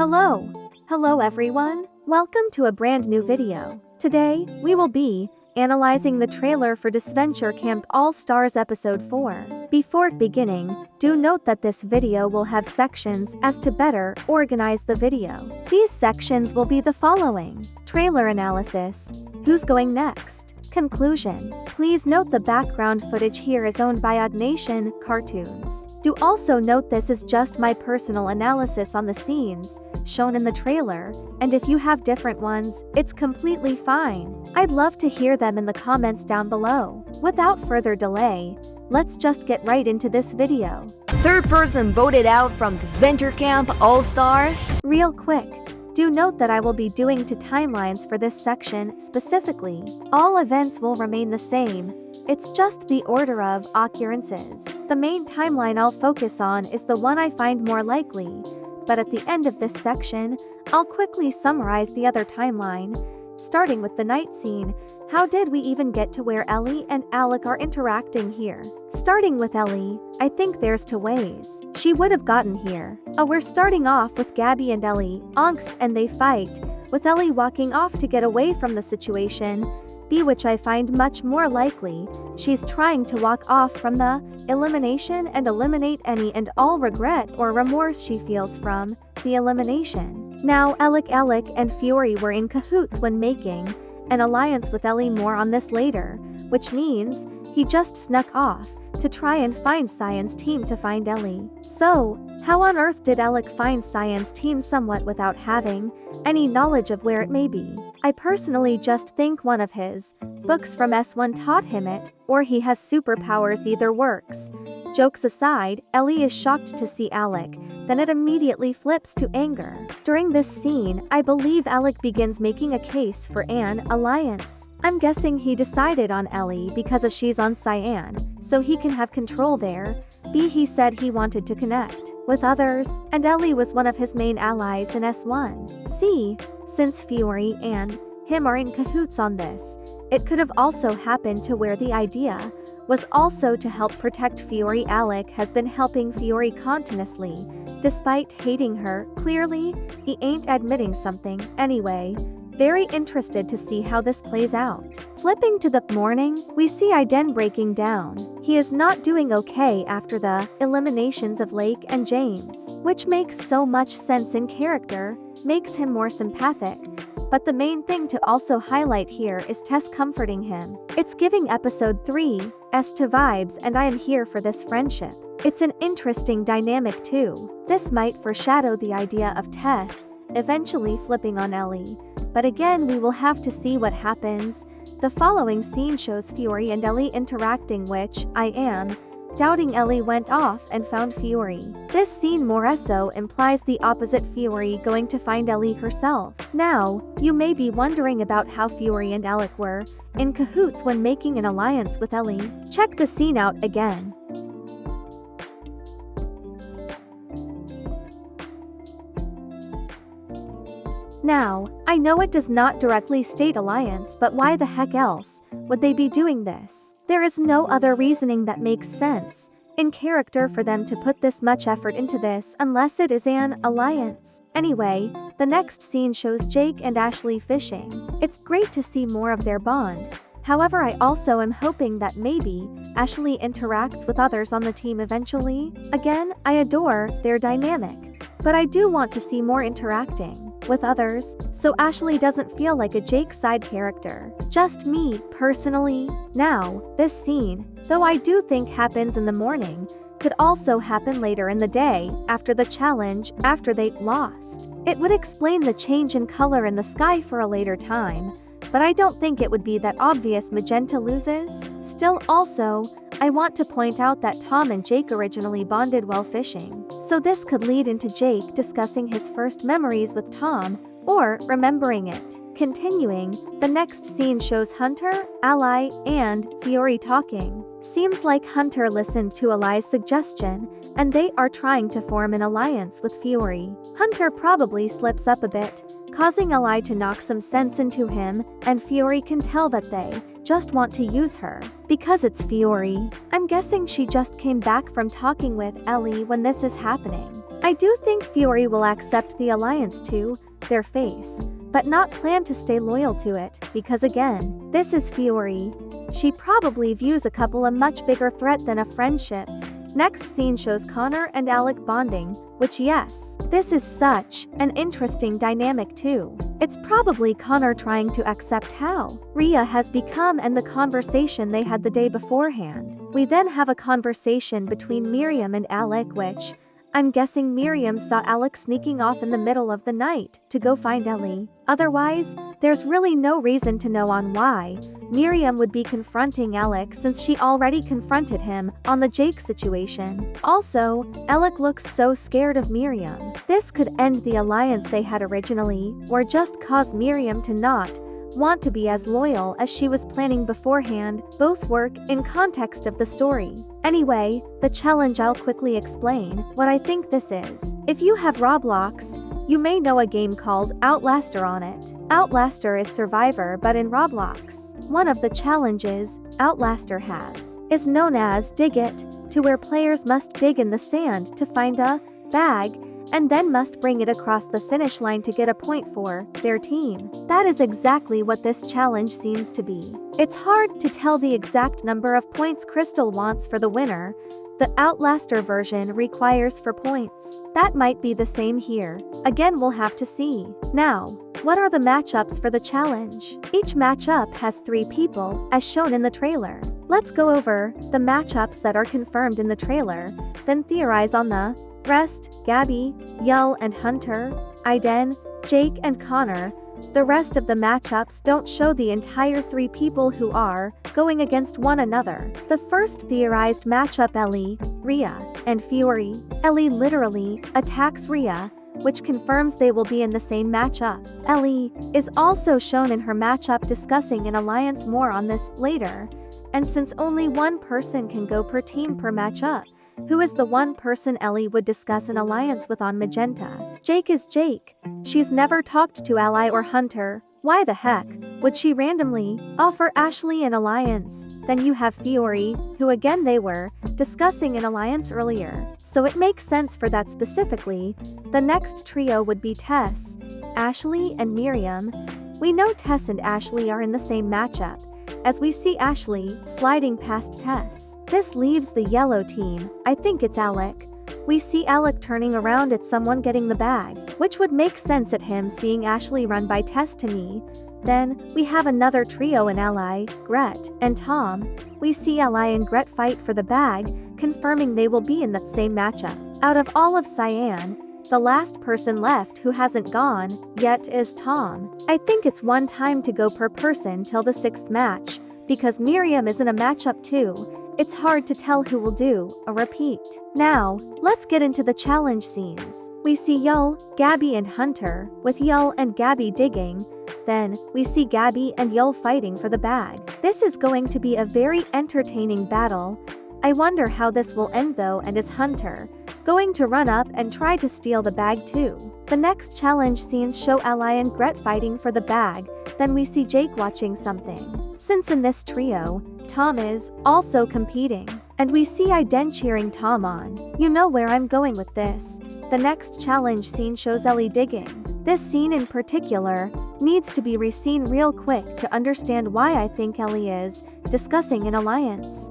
Hello everyone, welcome to a brand new video. Today, we will be analyzing the trailer for Disventure Camp All-Stars Episode 4. Before beginning, do note that this video will have sections as to better organize the video. These sections will be the following: trailer analysis, who's going next, conclusion. Please note the background footage here is owned by Nation Cartoons. Do also note this is just my personal analysis on the scenes shown in the trailer, and if you have different ones, it's completely fine. I'd love to hear them in the comments down below. Without further delay, let's just get right into this video. Third person voted out from Disventure Camp All-Stars. Real quick, do note that I will be doing two timelines for this section specifically. All events will remain the same. It's just the order of occurrences. The main timeline I'll focus on is the one I find more likely, but at the end of this section, I'll quickly summarize the other timeline. Starting with the night scene, how did we even get to where Ellie and Alec are interacting here? Starting with Ellie, I think there's two ways she would have gotten here. We're starting off with Gabby and Ellie, angst, and they fight, with Ellie walking off to get away from the situation. B, which I find much more likely, she's trying to walk off from the elimination and eliminate any and all regret or remorse she feels from the elimination. Now Alec and Fiore were in cahoots when making an alliance with Ellie. More on this later, which means he just snuck off to try and find Cyan's team to find Ellie. So, how on earth did Alec find Cyan's team somewhat without having any knowledge of where it may be? I personally just think one of his books from S1 taught him it, or he has superpowers. Either works. Jokes aside, Ellie is shocked to see Alec, then it immediately flips to anger. During this scene, I believe Alec begins making a case for an alliance. I'm guessing he decided on Ellie because she's on Cyan, so he can have control there. B, he said he wanted to connect with others, and Ellie was one of his main allies in S1. C, since Fiore and him are in cahoots on this, it could have also happened to where the idea was also to help protect Fiore. Alec has been helping Fiore continuously, despite hating her. Clearly, he ain't admitting something. Anyway, very interested to see how this plays out. Flipping to the morning, we see Aiden breaking down. He is not doing okay after the eliminations of Lake and James, which makes so much sense in character, makes him more sympathetic. But the main thing to also highlight here is Tess comforting him. It's giving episode 3's to vibes, and I am here for this friendship. It's an interesting dynamic too. This might foreshadow the idea of Tess eventually flipping on Ellie. But again, we will have to see what happens. The following scene shows Fiore and Ellie interacting, which I am doubting Ellie went off and found Fiore. This scene more so implies the opposite, Fiore going to find Ellie herself. Now, you may be wondering about how Fiore and Alec were in cahoots when making an alliance with Ellie. Check the scene out again. Now, I know it does not directly state alliance, but why the heck else would they be doing this? There is no other reasoning that makes sense in character for them to put this much effort into this unless it is an alliance. Anyway, the next scene shows Jake and Ashley fishing. It's great to see more of their bond. However, I also am hoping that maybe Ashley interacts with others on the team eventually. Again, I adore their dynamic, but I do want to see more interacting with others, so Ashley doesn't feel like a Jake side character. Just me, personally. Now, this scene, though I do think happens in the morning, could also happen later in the day, after the challenge, after they lost. It would explain the change in color in the sky for a later time, but I don't think it would be that obvious magenta loses. Still, also, I want to point out that Tom and Jake originally bonded while fishing, so this could lead into Jake discussing his first memories with Tom, or remembering it. Continuing, the next scene shows Hunter, Ally, and Fiore talking. Seems like Hunter listened to Ally's suggestion, and they are trying to form an alliance with Fiore. Hunter probably slips up a bit, causing Ally to knock some sense into him, and Fiore can tell that they just want to use her. Because it's Fiore, I'm guessing she just came back from talking with Ellie when this is happening. I do think Fiore will accept the alliance to their face, but not plan to stay loyal to it, because again, this is Fiore. She probably views a couple a much bigger threat than a friendship. Next scene shows Connor and Alec bonding, which yes, this is such an interesting dynamic too. It's probably Connor trying to accept how Rhea has become and the conversation they had the day beforehand. We then have a conversation between Miriam and Alec, which I'm guessing Miriam saw Alec sneaking off in the middle of the night to go find Ellie. Otherwise, there's really no reason to know on why Miriam would be confronting Alec since she already confronted him on the Jake situation. Also, Alec looks so scared of Miriam. This could end the alliance they had originally, or just cause Miriam to not want to be as loyal as she was planning beforehand. Both work in context of the story. Anyway, the challenge, I'll quickly explain what I think this is. If you have Roblox, you may know a game called Outlaster on it. Outlaster is Survivor but in Roblox. One of the challenges Outlaster has is known as Dig It, to where players must dig in the sand to find a bag and then must bring it across the finish line to get a point for their team. That is exactly what this challenge seems to be. It's hard to tell the exact number of points Crystal wants for the winner. The Outlaster version requires 4 points. That might be the same here. Again, we'll have to see. Now, what are the matchups for the challenge? Each matchup has 3 people, as shown in the trailer. Let's go over the matchups that are confirmed in the trailer, then theorize on the rest: Gabby, Yell and Hunter, Aiden, Jake and Connor. The rest of the matchups don't show the entire 3 people who are going against one another. The first theorized matchup: Ellie, Rhea, and Fiore. Ellie literally attacks Rhea, which confirms they will be in the same matchup. Ellie is also shown in her matchup discussing an alliance, more on this later. And since only one person can go per team per matchup, who is the one person Ellie would discuss an alliance with on Magenta? Jake is Jake. She's never talked to Ally or Hunter. Why the heck would she randomly offer Ashley an alliance? Then you have Fiore, who again they were discussing an alliance earlier, so it makes sense for that specifically. The next trio would be Tess, Ashley and Miriam. We know Tess and Ashley are in the same matchup, as we see Ashley sliding past Tess. This leaves the yellow team. I think it's Alec. We see Alec turning around at someone getting the bag, which would make sense at him seeing Ashley run by Tess to me. Then, we have another trio in Ally, Gret, and Tom. We see Ally and Gret fight for the bag, confirming they will be in that same matchup. Out of all of Cyan, the last person left who hasn't gone yet is Tom. I think it's one time to go per person till the 6th match, because Miriam is in a matchup too. It's hard to tell who will do a repeat. Now, let's get into the challenge scenes. We see Yull, Gabby and Hunter, with Yull and Gabby digging. Then, we see Gabby and Yull fighting for the bag. This is going to be a very entertaining battle. I wonder how this will end though, and is Hunter going to run up and try to steal the bag too? The next challenge scenes show Ally and Gret fighting for the bag. Then we see Jake watching something, since in this trio, Tom is also competing, and we see Aiden cheering Tom on. You know where I'm going with this. The next challenge scene shows Ellie digging. This scene in particular needs to be re-seen real quick to understand why I think Ellie is discussing an alliance.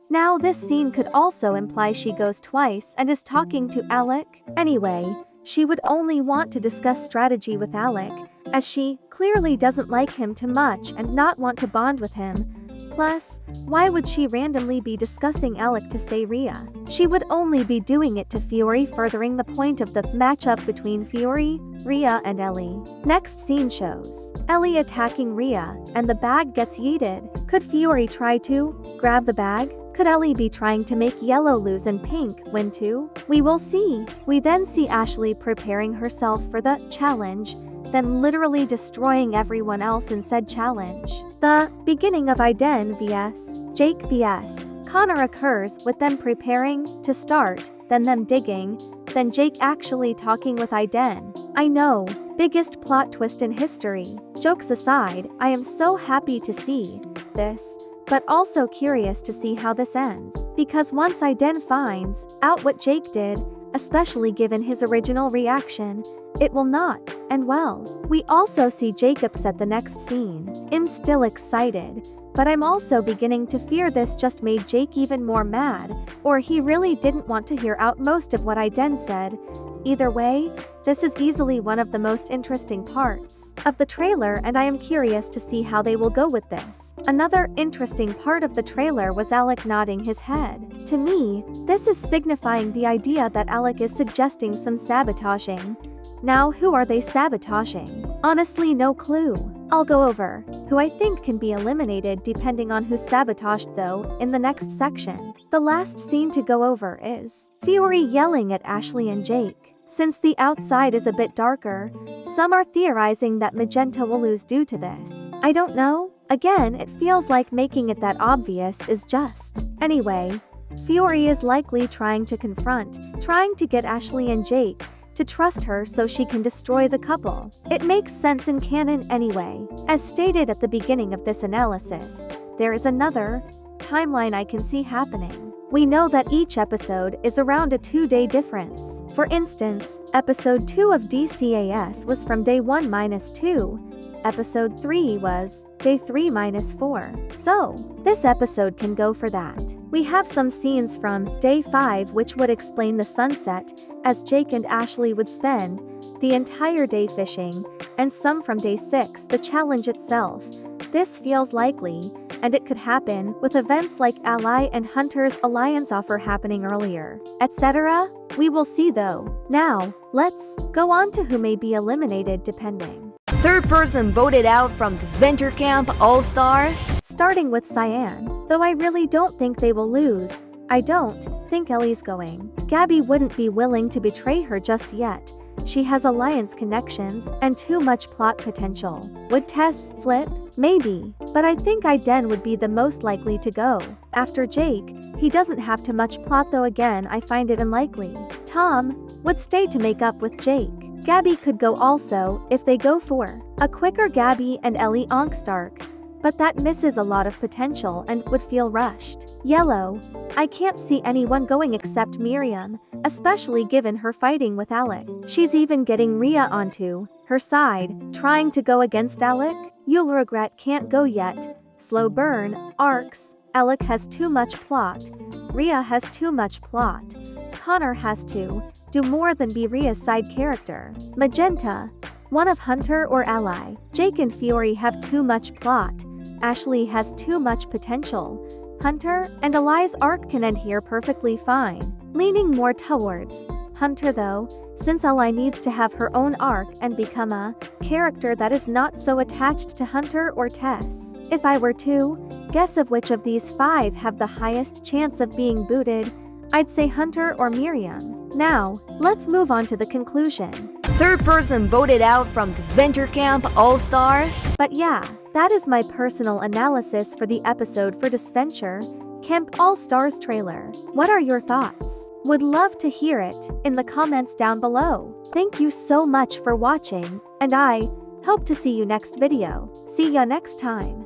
Now this scene could also imply she goes twice and is talking to Alec. Anyway, she would only want to discuss strategy with Alec, as she clearly doesn't like him too much and not want to bond with him. Plus, why would she randomly be discussing Alec to say Rhea? She would only be doing it to Fiore, furthering the point of the matchup between Fiore, Rhea and Ellie. Next scene shows Ellie attacking Rhea, and the bag gets yeeted. Could Fiore try to grab the bag? Could Ellie be trying to make yellow lose and pink win too? We will see. We then see Ashley preparing herself for the challenge, then literally destroying everyone else in said challenge. The beginning of Aiden vs Jake vs Connor occurs, with them preparing to start, then them digging, then Jake actually talking with Aiden. I know, biggest plot twist in history. Jokes aside, I am so happy to see this. but also curious to see how this ends. Because once Den finds out what Jake did, especially given his original reaction, it will not end well. We also see Jacob set the next scene. I'm still excited, but I'm also beginning to fear this just made Jake even more mad, or he really didn't want to hear out most of what Den said. Either way, this is easily one of the most interesting parts of the trailer, and I am curious to see how they will go with this. Another interesting part of the trailer was Alec nodding his head. To me, this is signifying the idea that Alec is suggesting some sabotaging. Now, who are they sabotaging? Honestly, no clue. I'll go over who I think can be eliminated depending on who's sabotaged though in the next section. The last scene to go over is Fiore yelling at Ashley and Jake. Since the outside is a bit darker, some are theorizing that Magenta will lose due to this. I don't know. Again, it feels like making it that obvious is just. Anyway, Fiore is likely trying to get Ashley and Jake to trust her so she can destroy the couple. It makes sense in canon anyway. As stated at the beginning of this analysis, there is another timeline I can see happening. We know that each episode is around a 2-day difference. For instance, episode 2 of DCAS was from day 1-2, episode 3 was day 3-4. So, this episode can go for that. We have some scenes from day 5 which would explain the sunset, as Jake and Ashley would spend the entire day fishing, and some from day 6, the challenge itself. This feels likely, and it could happen with events like Ally and Hunter's alliance offer happening earlier, etc. We will see though. Now, let's go on to who may be eliminated depending. Third person voted out from Disventure Camp All-Stars. Starting with Cyan, though I really don't think they will lose. I don't think Ellie's going. Gabby wouldn't be willing to betray her just yet. She has alliance connections and too much plot potential. Would Tess flip? Maybe, but I think Den would be the most likely to go. After Jake, he doesn't have too much plot though again I find it unlikely. Tom would stay to make up with Jake. Gabby could go also if they go for a quicker Gabby and Ellie Onkstark, but that misses a lot of potential and would feel rushed. Yellow, I can't see anyone going except Miriam, especially given her fighting with Alec. She's even getting Rhea onto her side, trying to go against Alec. You'll regret can't go yet. Slow burn, arcs. Alec has too much plot. Rhea has too much plot. Connor has to do more than be Rhea's side character. Magenta, one of Hunter or Ally. Jake and Fiore have too much plot. Ashley has too much potential. Hunter and Ally's arc can end here perfectly fine. Leaning more towards Hunter though, since Ally needs to have her own arc and become a character that is not so attached to Hunter or Tess. If I were to guess of which of these 5 have the highest chance of being booted, I'd say Hunter or Miriam. Now, let's move on to the conclusion. Third person voted out from Disventure Camp All-Stars. But yeah, that is my personal analysis for the episode for Disventure Camp All-Stars trailer. What are your thoughts? Would love to hear it in the comments down below. Thank you so much for watching, and I hope to see you next video. See ya next time.